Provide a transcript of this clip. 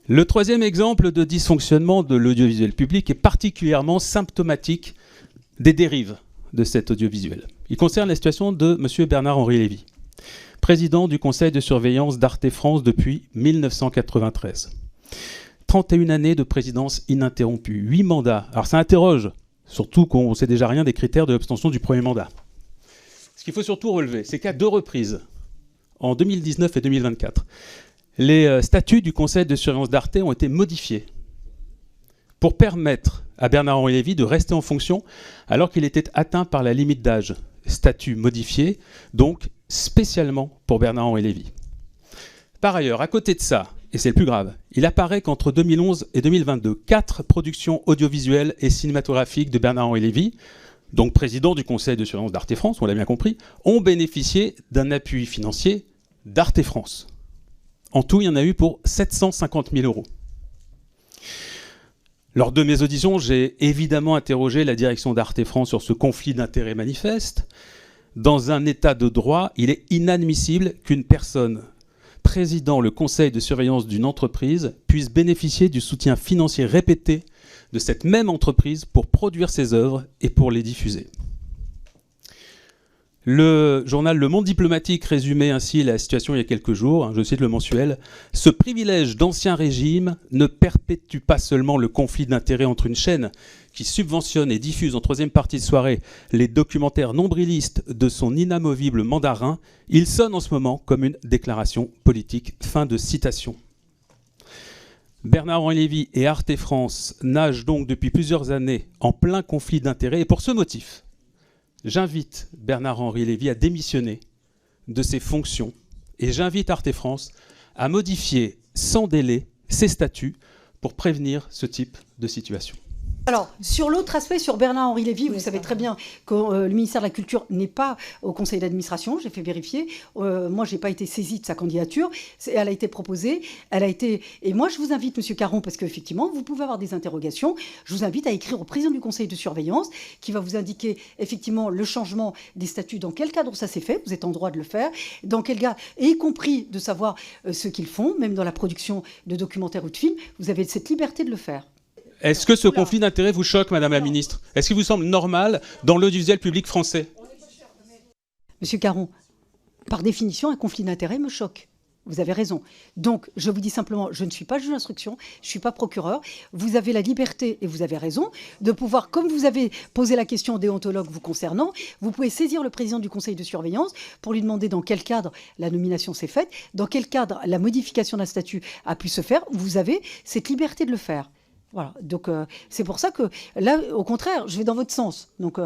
Le troisième exemple de dysfonctionnement de l'audiovisuel public est particulièrement symptomatique des dérives de cet audiovisuel. Il concerne la situation de M. Bernard-Henri Lévy, président du conseil de surveillance d'Arte France depuis 1993. 31 années de présidence ininterrompue, 8 mandats. Alors ça interroge, surtout qu'on ne sait déjà rien des critères de l'abstention du premier mandat. Ce qu'il faut surtout relever, c'est qu'à 2 reprises, en 2019 et 2024, les statuts du conseil de surveillance d'Arte ont été modifiés pour permettre à Bernard-Henri Lévy de rester en fonction alors qu'il était atteint par la limite d'âge. Statut modifié, donc spécialement pour Bernard-Henri Lévy. Par ailleurs, à côté de ça, et c'est le plus grave, il apparaît qu'entre 2011 et 2022, 4 productions audiovisuelles et cinématographiques de Bernard-Henri Lévy, donc président du conseil de surveillance d'Arte France, on l'a bien compris, ont bénéficié d'un appui financier d'Arte France. En tout, il y en a eu pour 750 000 €. Lors de mes auditions, j'ai évidemment interrogé la direction d'Arte France sur ce conflit d'intérêts manifeste. Dans un état de droit, il est inadmissible qu'une personne présidant le conseil de surveillance d'une entreprise puisse bénéficier du soutien financier répété de cette même entreprise pour produire ses œuvres et pour les diffuser. Le journal Le Monde diplomatique résumait ainsi la situation il y a quelques jours, je cite le mensuel, « Ce privilège d'ancien régime ne perpétue pas seulement le conflit d'intérêts entre une chaîne qui subventionne et diffuse en troisième partie de soirée les documentaires nombrilistes de son inamovible mandarin, il sonne en ce moment comme une déclaration politique. » Fin de citation. Bernard-Henri Lévy et Arte France nagent donc depuis plusieurs années en plein conflit d'intérêts et pour ce motif, j'invite Bernard-Henri Lévy à démissionner de ses fonctions et j'invite Arte France à modifier sans délai ses statuts pour prévenir ce type de situation. Alors, sur l'autre aspect, sur Bernard-Henri Lévy, vous savez très bien que le ministère de la Culture n'est pas au conseil d'administration, j'ai fait vérifier. Moi, je n'ai pas été saisie de sa candidature. Elle a été proposée, Et moi, je vous invite, Monsieur Caron, parce qu'effectivement, vous pouvez avoir des interrogations, je vous invite à écrire au président du conseil de surveillance qui va vous indiquer effectivement le changement des statuts, dans quel cadre ça s'est fait, vous êtes en droit de le faire, dans quel cas, et y compris de savoir ce qu'ils font, même dans la production de documentaires ou de films, vous avez cette liberté de le faire. Est-ce que ce conflit d'intérêts vous choque, Madame la Ministre? Est-ce qu'il vous semble normal dans l'audiovisuel public français? Monsieur Caron, par définition, un conflit d'intérêts me choque. Vous avez raison. Donc, je vous dis simplement, je ne suis pas juge d'instruction, je ne suis pas procureur. Vous avez la liberté, et vous avez raison, de pouvoir, comme vous avez posé la question au déontologue vous concernant, vous pouvez saisir le président du conseil de surveillance pour lui demander dans quel cadre la nomination s'est faite, dans quel cadre la modification d'un statut a pu se faire. Vous avez cette liberté de le faire. Voilà, donc c'est pour ça que là, au contraire, je vais dans votre sens. Donc,